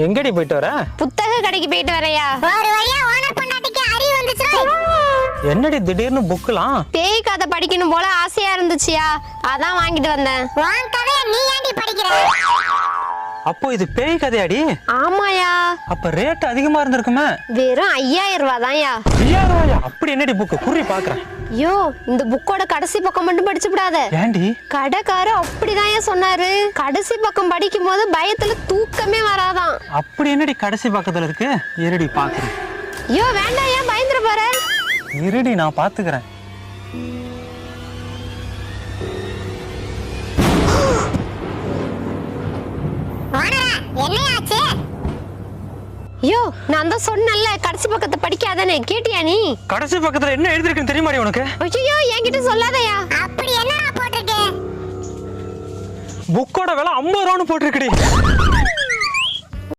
எங்கடி போயிட்டு வர? புத்தக கடைக்கு போயிட்டு வரையா. ஒரு வழியா ஓனர் பொண்டாட்டிக்கு அறிவு வந்துச்சு. என்னடி திடீர்னு புக்கலாம்? பேய் கதை படிக்கணும் போல ஆசையா இருந்துச்சியா, அதான் வாங்கிட்டு வந்தேன். உன் கதையை நீ ஏன்டி படிக்கிற? அப்போ இது பேய் கதையாடி? ஆமாயா. அப்ப ரேட் அதிகமா இருந்திருக்குமே. வெறும் 5000 ரூபாய் தான்யா. 5000 ரூபாயா? அப்படி என்னடி புக்கு? குறி பாக்குறேன். ஐயோ, இந்த புக்கோட கடைசி பக்கம் மட்டும் படிச்சு விடாத. ஏண்டி? கடைக்காரர் அப்படிதான் சொன்னாரு. கடைசி பக்கம் படிக்கும் போது பயத்துல தூக்கமே வராதான். அப்படி என்னடி கடைசி பக்கத்துல இருக்கு? இருடி பாக்குறேன். ஐயோ வேண்டாம், ஏன் பயந்துட போற? இருடி நான் பாத்துக்கிறேன். ஓனரா, என்னையாச்சு? ஐயோ, நான் தான் சொன்னேன்ல கடைசி பக்கத்தை படிக்காதனே, கேட்டியா நீ? கடைசி பக்கத்துல என்ன எழுதிருக்குன்னு தெரியுமாடி உனக்கு? ஐயோ, என்கிட்ட சொல்லாதயா. அப்படி என்னடா போட்டிருக்கு? புக்கோட விலை 50 ரூபான்னு போட்டிருக்குடி.